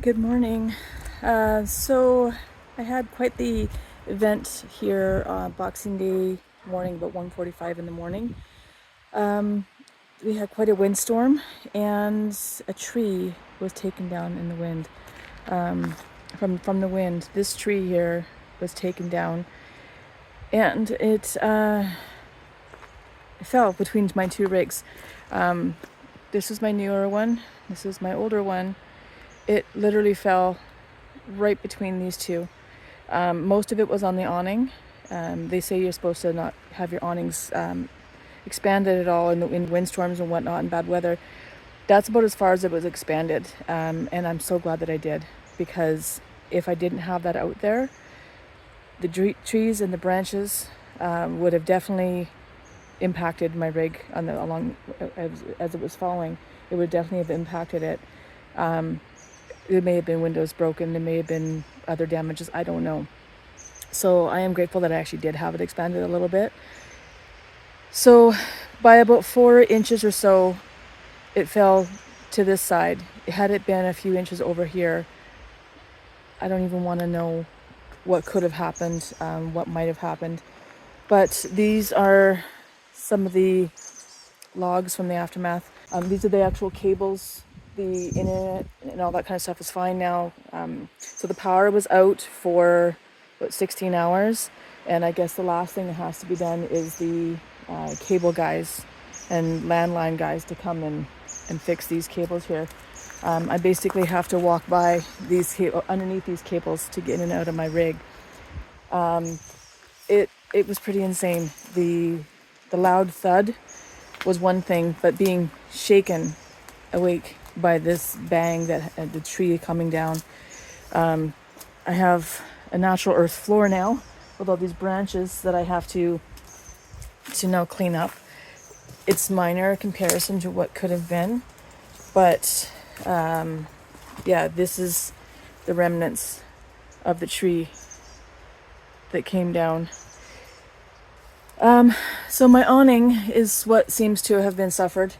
Good morning. So I had quite the event here Boxing Day morning, about 1:45 in the morning. Um, we had quite a windstorm, and a tree was taken down in the wind. From the wind, this tree here was taken down, and it fell between my two rigs. This is my newer one. This is my older one. It literally fell right between these two. Most of it was on the awning. They say you're supposed to not have your awnings expanded at all in windstorms and whatnot and bad weather. That's about as far as it was expanded. And I'm so glad that I did, because if I didn't have that out there, the trees and the branches would have definitely impacted my rig along as it was falling. It would definitely have impacted it. There may have been windows broken. There may have been other damages. I don't know. So I am grateful that I actually did have it expanded a little bit. So by about 4 inches or so, it fell to this side. Had it been a few inches over here, I don't even want to know what could have happened, what might have happened. But these are some of the logs from the aftermath. These are the actual cables. The internet and all that kind of stuff is fine now. So the power was out for about 16 hours. And I guess the last thing that has to be done is the cable guys and landline guys to come and fix these cables here. I basically have to walk by underneath these cables to get in and out of my rig. It was pretty insane. The loud thud was one thing, but being shaken awake by this bang, that the tree coming down. I have a natural earth floor now with all these branches that I have to now clean up. It's minor in comparison to what could have been, but yeah, this is the remnants of the tree that came down. So my awning is what seems to have been suffered.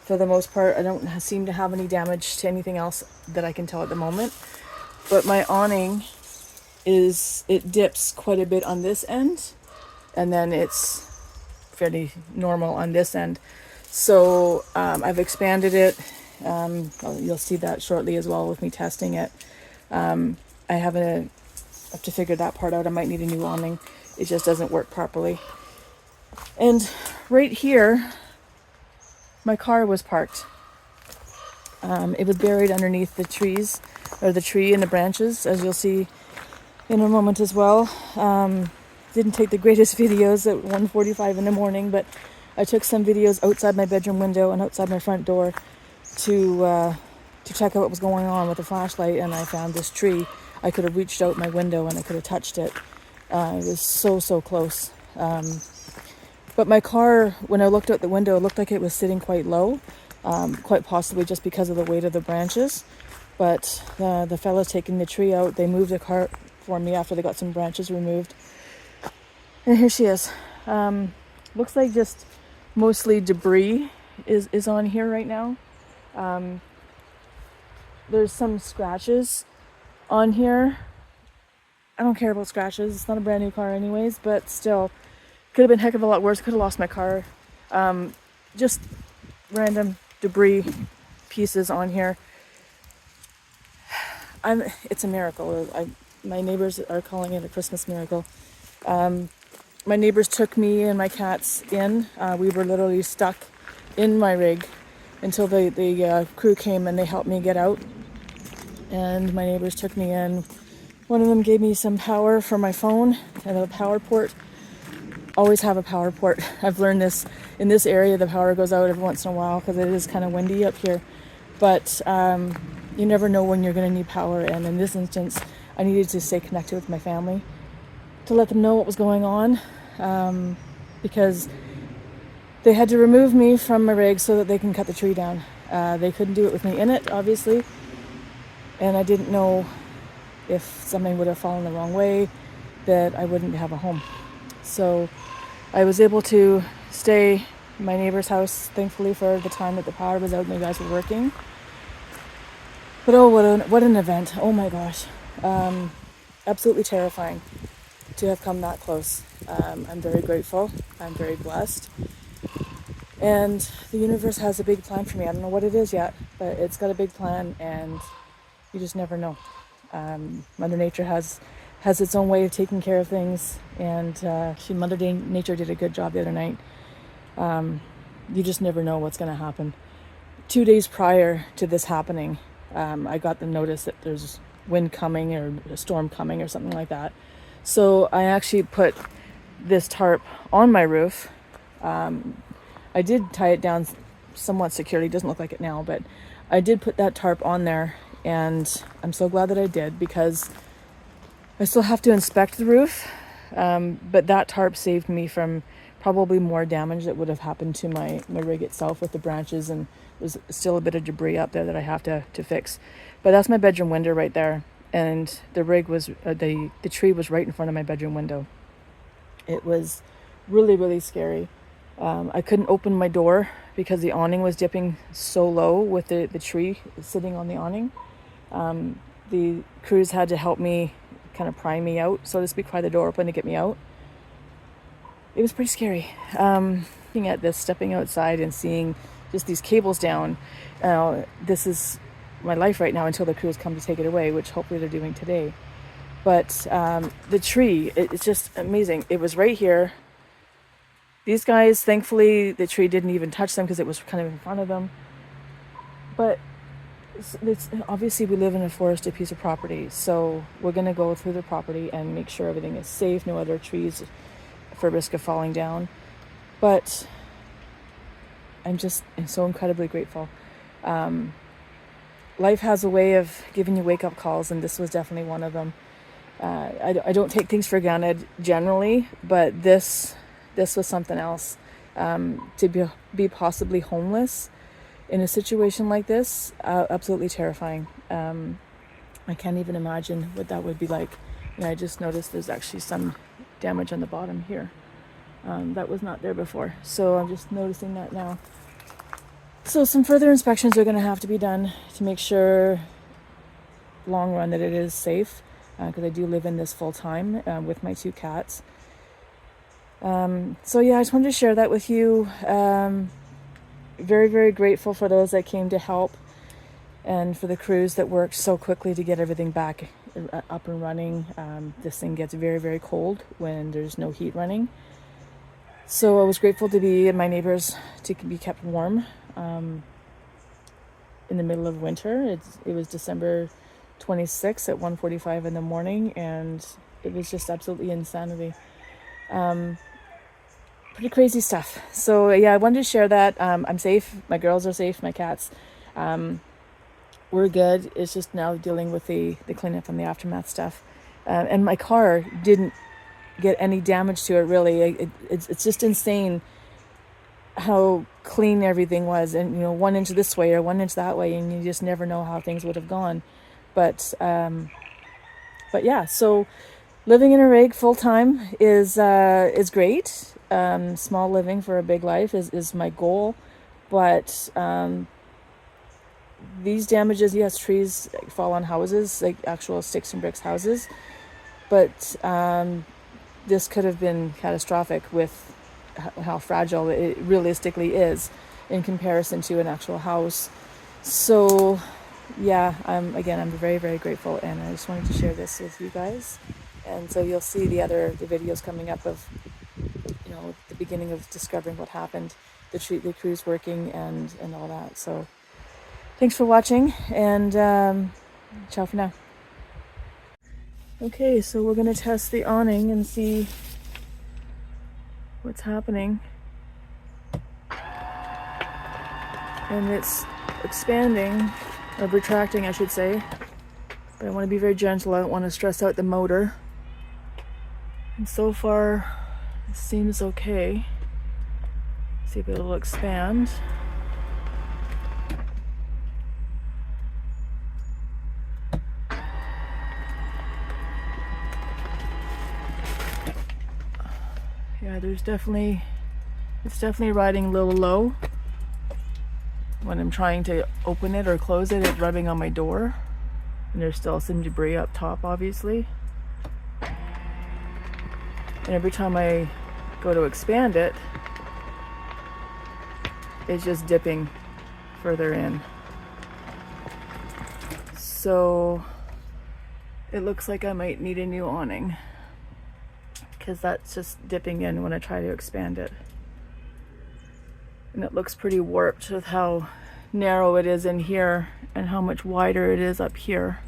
For the most part, I don't seem to have any damage to anything else that I can tell at the moment. But my awning it dips quite a bit on this end, and then it's fairly normal on this end. So I've expanded it. You'll see that shortly as well with me testing it. I have to figure that part out. I might need a new awning. It just doesn't work properly. And right here, my car was parked. It was buried underneath the trees, or the tree and the branches, as you'll see in a moment as well. Didn't take the greatest videos at 1:45 in the morning, but I took some videos outside my bedroom window and outside my front door to check out what was going on with a flashlight, and I found this tree. I could have reached out my window and I could have touched it. It was so close. But my car, when I looked out the window, it looked like it was sitting quite low, quite possibly just because of the weight of the branches. But the fellas taking the tree out, they moved the car for me after they got some branches removed. And here she is. Looks like just mostly debris is on here right now. There's some scratches on here. I don't care about scratches. It's not a brand new car anyways, but still. Could have been a heck of a lot worse. Could have lost my car. Just random debris pieces on here. It's a miracle. My neighbors are calling it a Christmas miracle. My neighbors took me and my cats in. We were literally stuck in my rig until the crew came and they helped me get out. And my neighbors took me in. One of them gave me some power for my phone and a power port. Always have a power port. I've learned this in this area. The power goes out every once in a while because it is kind of windy up here, but you never know when you're going to need power, and in this instance I needed to stay connected with my family to let them know what was going on, because they had to remove me from my rig so that they can cut the tree down. They couldn't do it with me in it, obviously, and I didn't know if something would have fallen the wrong way that I wouldn't have a home. So I was able to stay in my neighbor's house, thankfully, for the time that the power was out and the guys were working. But oh, what an event. Oh my gosh. Absolutely terrifying to have come that close. I'm very grateful. I'm very blessed. And the universe has a big plan for me. I don't know what it is yet, but it's got a big plan, and you just never know. Mother Nature has its own way of taking care of things, and Mother Nature did a good job the other night. You just never know what's going to happen. 2 days prior to this happening, I got the notice that there's wind coming or a storm coming or something like that. So I actually put this tarp on my roof. I did tie it down somewhat securely. It doesn't look like it now, but I did put that tarp on there, and I'm so glad that I did, because I still have to inspect the roof. But that tarp saved me from probably more damage that would have happened to my rig itself with the branches, and there's still a bit of debris up there that I have to fix. But that's my bedroom window right there, and the rig was the tree was right in front of my bedroom window. It was really, really scary. I couldn't open my door because the awning was dipping so low with the tree sitting on the awning. The crews had to help me kind of pry me out, so to speak, pry the door open to get me out. It was pretty scary. Looking at this, stepping outside and seeing just these cables down. This is my life right now until the crews come to take it away, which hopefully they're doing today. But the tree, it's just amazing. It was right here. These guys, thankfully, the tree didn't even touch them because it was kind of in front of them. But it's obviously we live in a forested piece of property, so we're going to go through the property and make sure everything is safe, no other trees for risk of falling down. But I'm so incredibly grateful. Life has a way of giving you wake-up calls, and this was definitely one of them. I don't take things for granted generally, but this was something else. To be possibly homeless in a situation like this, absolutely terrifying. I can't even imagine what that would be like. And I just noticed there's actually some damage on the bottom here. That was not there before. So I'm just noticing that now. So some further inspections are going to have to be done to make sure, long run, that it is safe, because I do live in this full time with my 2 cats. So yeah, I just wanted to share that with you. Very, very grateful for those that came to help, and for the crews that worked so quickly to get everything back up and running. This thing gets very, very cold when there's no heat running. So I was grateful to be my neighbors, to be kept warm in the middle of winter. It was December 26th at 1:45 in the morning, and it was just absolutely insanity. Pretty crazy stuff. So yeah, I wanted to share that. I'm safe. My girls are safe. My cats. We're good. It's just now dealing with the cleanup and the aftermath stuff. And my car didn't get any damage to it, really. It's just insane how clean everything was, and 1 inch this way or 1 inch that way, and you just never know how things would have gone. But yeah, so living in a rig full time is great. Small living for a big life is my goal, but these damages, yes, trees fall on houses, like actual sticks and bricks houses, but this could have been catastrophic with how fragile it realistically is in comparison to an actual house. So yeah, I'm very, very grateful, and I just wanted to share this with you guys. And so you'll see the videos coming up of the beginning of discovering what happened, the crews working and all that. So thanks for watching, and ciao for now. Okay, so we're going to test the awning and see what's happening. And it's expanding, or retracting, I should say. But I want to be very gentle. I don't want to stress out the motor. And so far, it seems okay. See if it'll expand. Yeah, it's definitely riding a little low. when I'm trying to open it or close it, it's rubbing on my door. And there's still some debris up top, obviously. And every time I go to expand it, it's just dipping further in. So it looks like I might need a new awning, because that's just dipping in when I try to expand it. And it looks pretty warped with how narrow it is in here and how much wider it is up here.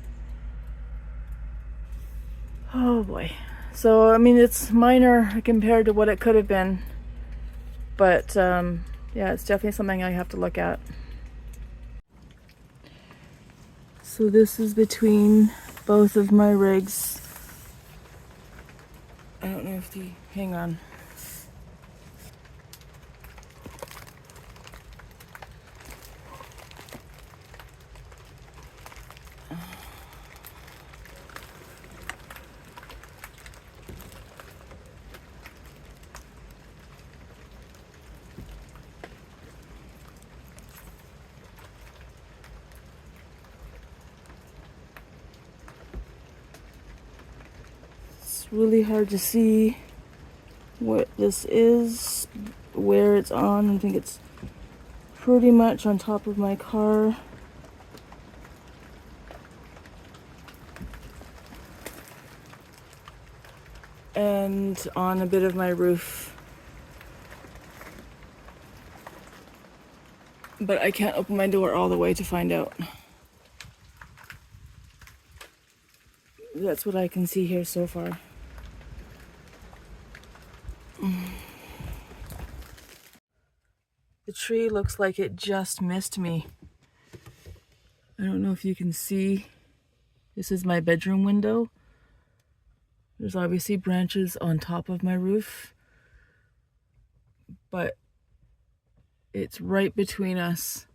Oh boy. So, I mean, it's minor compared to what it could have been, but yeah, it's definitely something I have to look at. So this is between both of my rigs. I don't know if hang on. Really hard to see what this is, where it's on. I think it's pretty much on top of my car. And on a bit of my roof. But I can't open my door all the way to find out. That's what I can see here so far. The tree looks like it just missed me. I don't know if you can see. This is my bedroom window. There's obviously branches on top of my roof, but it's right between us.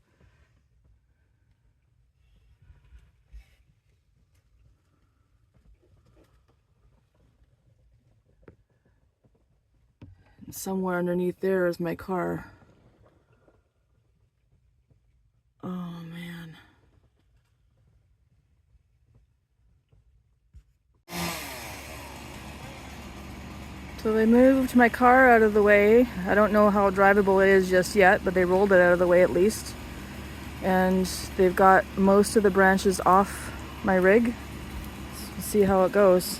Somewhere underneath there is my car. Oh man. So they moved my car out of the way. I don't know how drivable it is just yet, but they rolled it out of the way at least. And they've got most of the branches off my rig. Let's see how it goes.